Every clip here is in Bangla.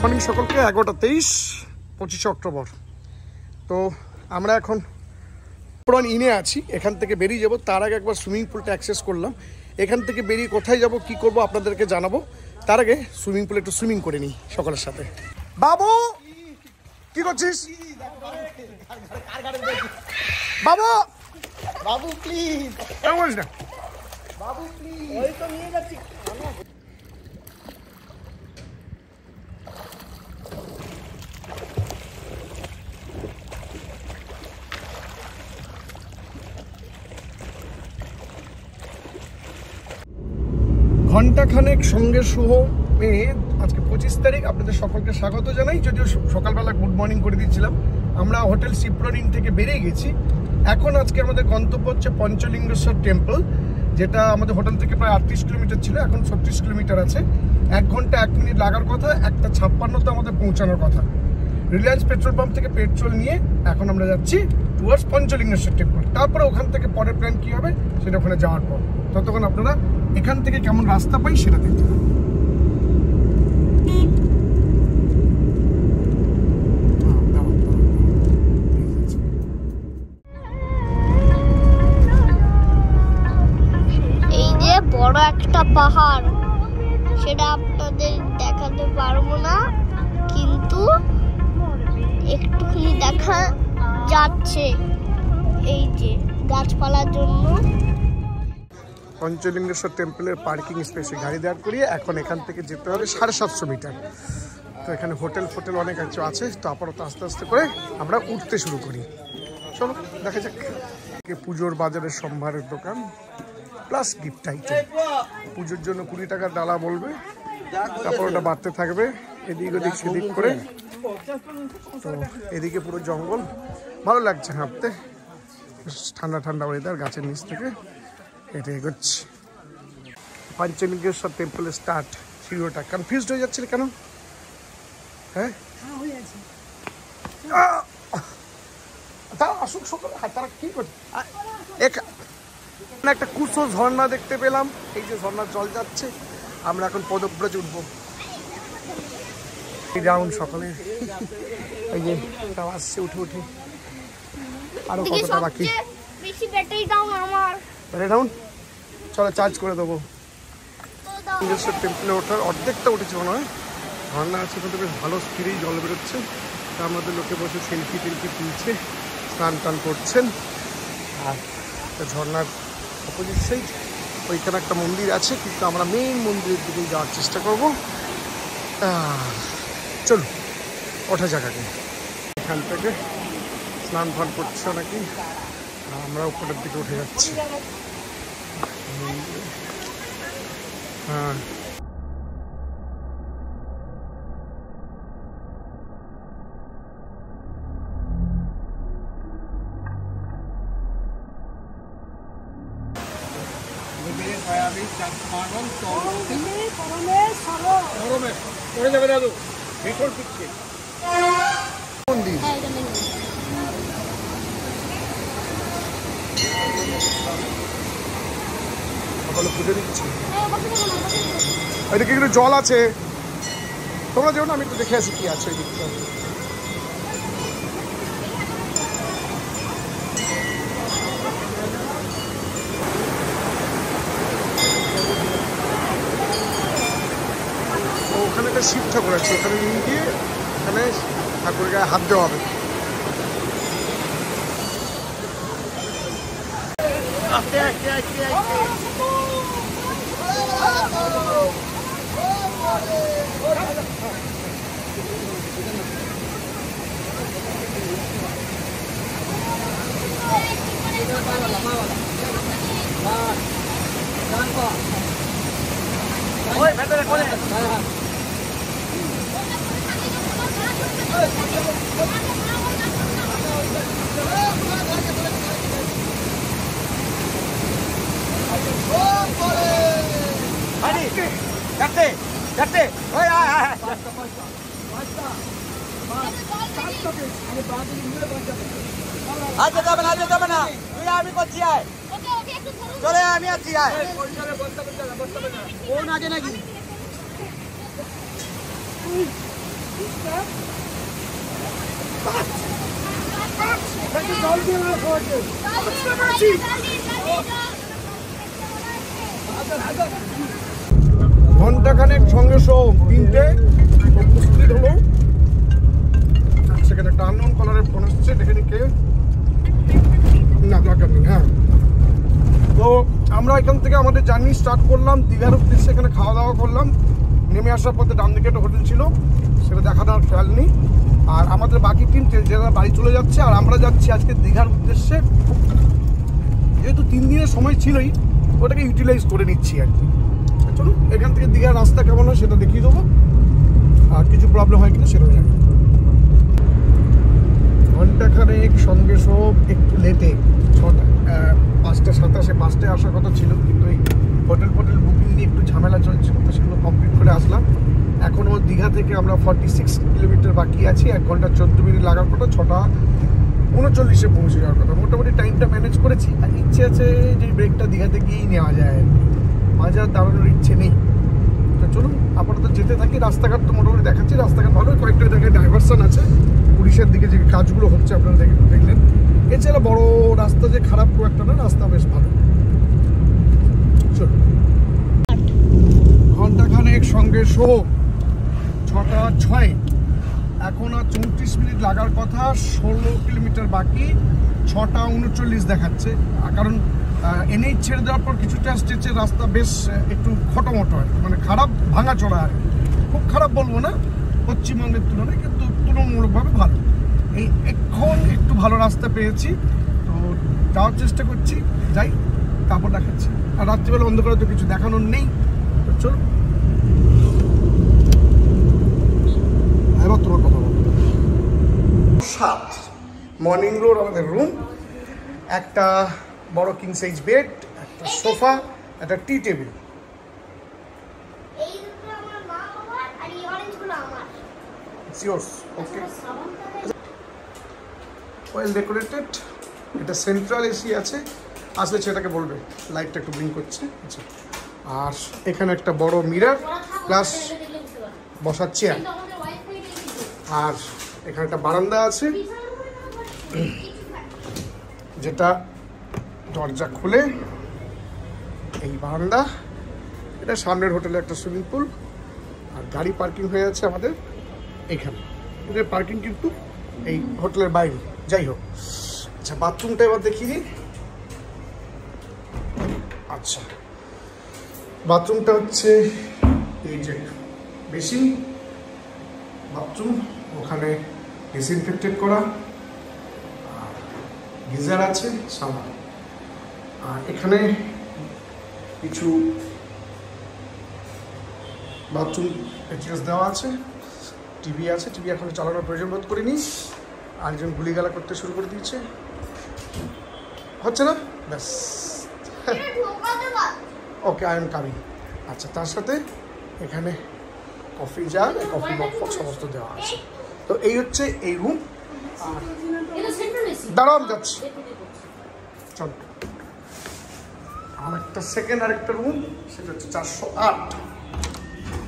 মর্নিং সকলকে, 11:23, 25 অক্টোবর। তো আমরা এখন পুরান ইনে আছি, এখান থেকে বেরিয়ে যাব। তার আগে একবার সুইমিং পুলটা অ্যাক্সেস করলাম। এখান থেকে বেরিয়ে কোথায় যাব, কি করব আপনাদেরকে জানাবো। তার আগে সুইমিং পুলে একটু সুইমিং করে নিই সকলের সাথে। বাবু কি করছিস? বাবু বাবু প্লিজ, কেমন বলিস না বাবু প্লিজ, ওই তো নিয়ে যাচ্ছি। ঘণ্টাখানেক সঙ্গে শুভ আজকে 25 তারিখ। আপনাদের সকলকে স্বাগত জানাই। যদিও সকালবেলা গুড মর্নিং করে দিয়েছিলাম। আমরা হোটেল সিপ্রন ইন থেকে বেরিয়ে গেছি। এখন আজকে আমাদের গন্তব্য হচ্ছে পঞ্চলিঙ্গেশ্বর টেম্পল, যেটা আমাদের হোটেল থেকে প্রায় 38 কিলোমিটার ছিল, এখন 36 কিলোমিটার আছে। 1 ঘন্টা 1 মিনিট লাগার কথা, 1:56 আমাদের পৌঁছানোর কথা। রিলায়েন্স পেট্রোল পাম্প থেকে পেট্রোল নিয়ে এখন আমরা যাচ্ছি টুয়ার্ডস পঞ্চলিঙ্গেশ্বর টেম্পল। তারপরে ওখান থেকে পরের প্ল্যান কী হবে সেটা ওখানে যাওয়ার পর। ততক্ষণ আপনারা এখান থেকে কেমন রাস্তা পাই সেটা দেখতে পাবেন। এই যে বড় একটা পাহাড়, সেটা আপনাদের দেখাতে পারবো না, কিন্তু একটুখানি দেখা যাচ্ছে এই যে গাছপালার জন্য। পঞ্চলিঙ্গেশ্বর টেম্পলের পার্কিং স্পেসে গাড়ি দাঁড় করিয়ে এখন এখান থেকে যেতে হবে 750 মিটার। তো এখানে হোটেল অনেক কিছু আছে। তো আপাতত আস্তে আস্তে করে আমরা উঠতে শুরু করি। চলো দেখা যাক। পুজোর বাজারের সম্ভারের দোকান প্লাস গিফট আইটেম। পুজোর জন্য 20 টাকার ডালা বলবে, তারপর ওটা বাড়তে থাকবে এদিক ওদিক সেদিক করে। তো এদিকে পুরো জঙ্গল, ভালো লাগছে হাঁটতে, ঠান্ডা ঠান্ডা ওয়েদার, গাছের নিচ থেকে এটা এগোচ্ছি। পঞ্চলিঙ্গেশ্বর টেম্পলের স্টার্ট হিরোটা কনফিউজড হয়ে যাচ্ছিল কেন? হ্যাঁ তারা আসুক সকালে, তারা কি করছে? একটা কুসো ঝর্ণা দেখতে পেলাম। এই যে ঝর্ণার জল যাচ্ছে, আমরা এখন পদব্রজ উঠবো। রাউন্ড সকালে এই যে তাও আসছে উঠে উঠে। আরো কতটা বাকি? ব্যাটারি ডাউন, চলো চার্জ করে দেবো। টেম্পলে ওঠার অর্ধেকটা উঠেছে মনে হয়। ঝর্ণা আছে কিন্তু বেশ ভালো স্পিডেই জল বেরোচ্ছে। তার মধ্যে লোকে বসে সেলফি তুলছে, স্নান টান করছেন। আর ঝর্ণার অপোজিট সাইড ওইখানে একটা মন্দির আছে, কিন্তু আমরা মেইন মন্দিরের দিকে যাওয়ার চেষ্টা করব। চলো ওঠা জায়গাকে, এখান থেকে স্নান ফান করছে নাকি, আমরা উপরের দিকে উঠে যাচ্ছি। হ্যাঁ মন্দির পুজো দিচ্ছি। ওইদিকে কিন্তু জল আছে, তোমরা যেও না, আমি একটু দেখে আসি কি আছে ওই দিকটা। ওখানে একটা শিব ঠাকুর আছে, ওখানে নিয়ে গিয়ে ওখানে ঠাকুরের গায়ে হাত দেওয়া হবে। আচ্ছা যাবে না তুই আমি করছি আয় চলে আমি আছি আয় কোন আগে নাকি ঘন্টাখানেক সঙ্গে সব 3টে উপস্থিত হলো। সেখানে একটা আননোন কলারের ফোন আসছে, দেখে নি কে, না দরকার নেই। হ্যাঁ, তো আমরা এখান থেকে আমাদের জার্নি স্টার্ট করলাম দীঘার উদ্দেশ্যে। এখানে খাওয়া দাওয়া করলাম, নেমে আসার পথে ডান দিকে একটা হোটেল ছিল, সেটা দেখানোর খেয়াল নেই। আর আমাদের বাকি টিম যারা বাড়ি চলে যাচ্ছে, আর আমরা যাচ্ছি আজকে দীঘার উদ্দেশ্যে। যেহেতু 3 দিনের সময় ছিলই, ওটাকে ইউটিলাইজ করে নিচ্ছি আর কি। চলুন, এখান থেকে দীঘার রাস্তা কেমন হয় সেটা দেখিয়ে দেবো, আর কিছু প্রবলেম হয় কিনা সেটাও জানি। ঘন্টাখানেক সঙ্গে সব একটু লেটে 5:27 বাসটায় আসার কথা ছিল, কিন্তু এই হোটেল বুকিং নিয়ে একটু ঝামেলা চলছিল, তো সেগুলো কমপ্লিট করে আসলাম। এখনও দীঘা থেকে আমরা 46 কিলোমিটার বাকি আছি। 1 ঘন্টা 14 মিনিট লাগার কথা, 6:39 পৌঁছে যাওয়ার কথা। মোটামুটি টাইমটা ম্যানেজ করেছি। আর ইচ্ছে আছে যে ব্রেকটা দীঘাতে গিয়েই নেওয়া যায়, মাঝে আর দাঁড়ানোর ইচ্ছে নেই। তো চলুন আপাতত যেতে থাকি। রাস্তাঘাট তো মোটামুটি দেখাচ্ছি, রাস্তাঘাট ভালো, কয়েকটা জায়গায় ডাইভারশন আছে। পুলিশের দিকে যে কাজগুলো হচ্ছে আপনারা দেখলেন। এছাড়া বড় রাস্তা যে খারাপ খুব একটা না, রাস্তা বেশ ভালো। চলুন, ঘন্টাখানেক সঙ্গে 6:06, এখন আর 34 মিনিট লাগার কথা। 16 কিলোমিটার বাকি, 6:39 দেখাচ্ছে। কারণ এনএইচ ছেড়ে দেওয়ার পর কিছুটা স্টেচের রাস্তা বেশ একটু খটোমটো হয়, মানে খারাপ, ভাঙা চড়া আর কি। খুব খারাপ বলবো না পশ্চিমবঙ্গের তুলনায়, কিন্তু তুলনামূলকভাবে ভালো। এখন একটু ভালো রাস্তা পেয়েছি, তো যাওয়ার চেষ্টা করছি। যাই, তারপর দেখাচ্ছি। আর রাত্রিবেলা অন্ধকারে তো কিছু দেখানোর নেই। তো চলো, এবার তোমার কথা বলো। 7 মর্নিং রোড আমাদের রুম, একটা বড় কিং সাইজ বেড, একটা সোফা, একটা টি টেবিল। Well decorated. এটা সেন্ট্রাল এসি আছে, আসলে সেটাকে বলবে, লাইটটা একটু ব্লিঙ্ক করছে। আচ্ছা, আর এখানে একটা বড় মিরর প্লাস বসার চেয়ার। আর এখানে একটা বারান্দা আছে, যেটা দরজা খুলে এই বারান্দা। এটা সামনের হোটেলে একটা সুইমিং পুল, আর গাড়ি পার্কিং হয়ে আছে আমাদের এখানে। এদের পার্কিং কিন্তু এই হোটেলের বাইরে। যাই হোক, আচ্ছা বাথরুমটা এবার দেখিয়ে দিই। আচ্ছা, বাথরুমটা হচ্ছে এই যে বেসিন বাথরুম, ওখানে ডিসইনফেক্টেড করা, আর গিজার আছে সামনে। আর এখানে কিছু বাথরুম অ্যাটাচ দেওয়া আছে, টিভি আছে। টিভি এখন চালানোর প্রয়োজন বোধ করিনি। আরেকজন গুলিগালা করতে শুরু করে দিয়েছে, হচ্ছে না, ব্যাস। ওকে, আই এম কামিং। আচ্ছা, তার সাথে এখানে কফি জার, কফি মগ সমস্ত দেওয়া আছে। তো এই হচ্ছে এই রুম। আর দাঁড়াও, যাচ্ছি, চল। আর একটা সেকেন্ড আরেকটা রুম, সেটা হচ্ছে 408।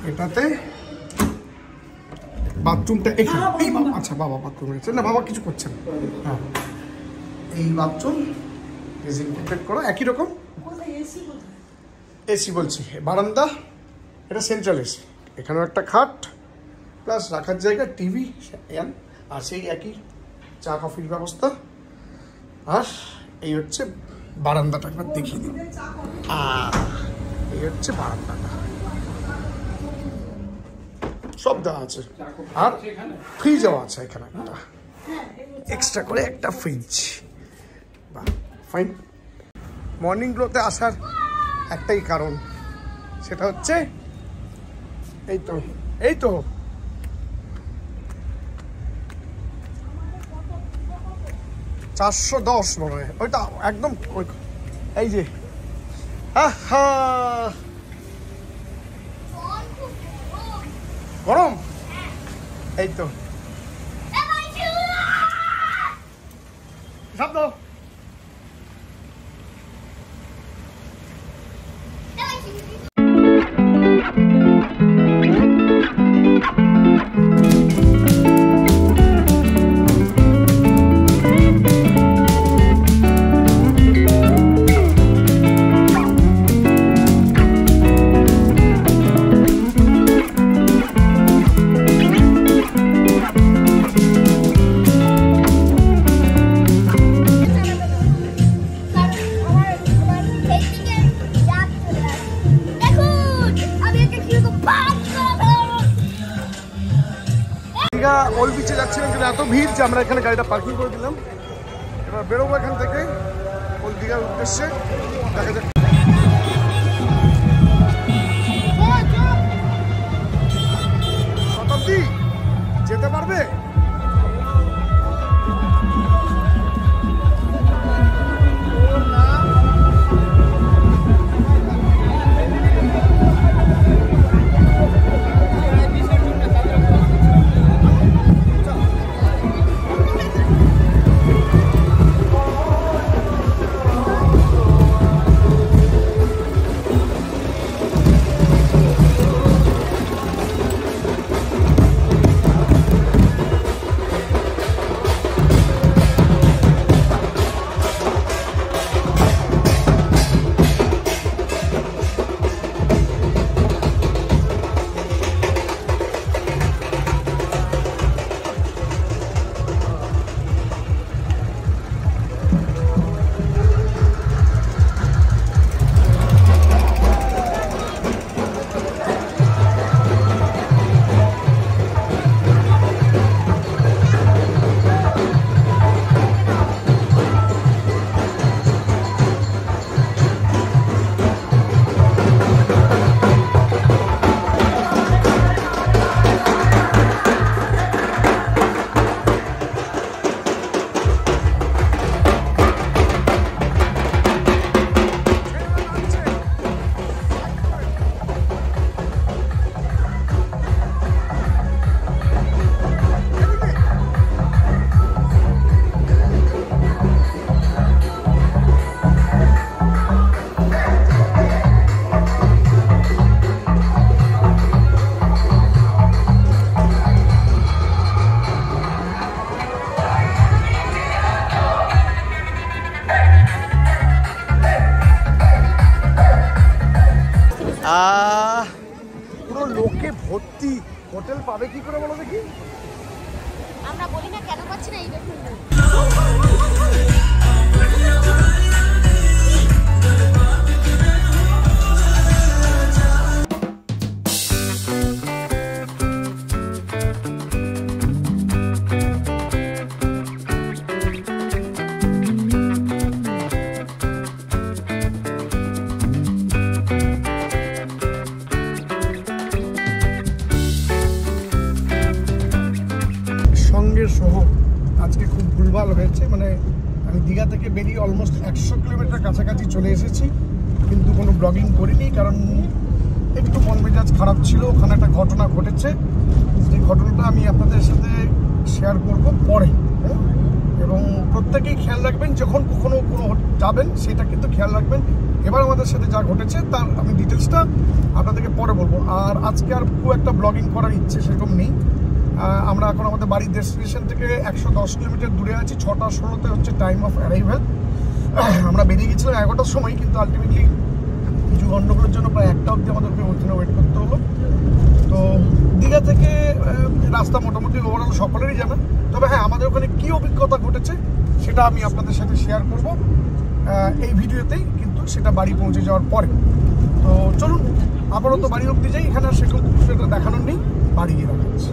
এটাতে বাথরুমটা এখানে। আচ্ছা, বাবা বাথরুম রয়েছে না, বাবা কিছু করছে না। হ্যাঁ, এই বাথরুম ডিসইনফেক্টেড করা, একই রকম। এসি বলছি, বারান্দা, এটা সেন্ট্রাল এসি। এখানেও একটা খাট প্লাস রাখার জায়গা, টিভি, আর সেই একই চা কফির ব্যবস্থা। আর এই হচ্ছে বারান্দাটা, একবার দেখিয়ে দিই। এই হচ্ছে বারান্দাটা, সব দেওয়া আছে। আর ফ্রিজও আছে এখানে একটা, এক্সট্রা করে একটা ফ্রিজ। বাহ, ফাইন। মর্নিং গ্লোতে আসার একটাই কারণ, সেটা হচ্ছে এই তো 410 মনে হয়, ওইটা একদম এই যে। গরম, এই তো ঝাঁপ দাও। ওল্ড বিচে যাচ্ছিলাম কিন্তু এত ভিড় যে আমরা এখানে গাড়িটা পার্কিং করে দিলাম। এবার বেরোবো এখান থেকে ওল্ড দীঘার উদ্দেশ্যে। দেখা যাক শতাব্দী যেতে পারবে? পুরো লোকে ভর্তি। হোটেল পাবে কি করে বলো দেখি? আমরা বলি না কেন পাচ্ছি না, এই দেখুন। সহ আজকে খুব ভুলভাল হয়েছে। মানে আমি দীঘা থেকে বেরিয়ে অলমোস্ট 100 কিলোমিটার কাছাকাছি চলে এসেছি, কিন্তু কোনো ব্লগিং করিনি কারণ একটু মন মেজাজ খারাপ ছিল। ওখানে একটা ঘটনা ঘটেছে, যে ঘটনাটা আমি আপনাদের সাথে শেয়ার করব পরে। এবং প্রত্যেকেই খেয়াল রাখবেন যখন কখনো কোনো যাবেন, সেটা কিন্তু খেয়াল রাখবেন। এবার আমাদের সাথে যা ঘটেছে তার আমি ডিটেলসটা আপনাদেরকে পরে বলবো। আর আজকে আর খুব একটা ব্লগিং করার ইচ্ছে সেরকম নেই। আমরা এখন আমাদের বাড়ির ডেস্টিনেশন থেকে 110 কিলোমিটার দূরে আছি। 6টা 16তে হচ্ছে টাইম অফ অ্যারাইভাল। আমরা বেরিয়ে গেছিলাম 11টার সময়, কিন্তু আলটিমেটলি কিছু গণ্ডগোলের জন্য প্রায় 1টা অবধি আমাদেরকে ওইখানে ওয়েট করতে হলো। তো দীঘা থেকে রাস্তা মোটামুটি ওভারঅল সকলেরই জানা। তবে হ্যাঁ, আমাদের ওখানে কী অভিজ্ঞতা ঘটেছে সেটা আমি আপনাদের সাথে শেয়ার করব এই ভিডিওতেই, কিন্তু সেটা বাড়ি পৌঁছে যাওয়ার পরে। তো চলুন আপাতত বাড়ি অবধি যাই। এখানে আর সেটা দেখানোর নেই, বাড়ি গিয়ে দেখাচ্ছি।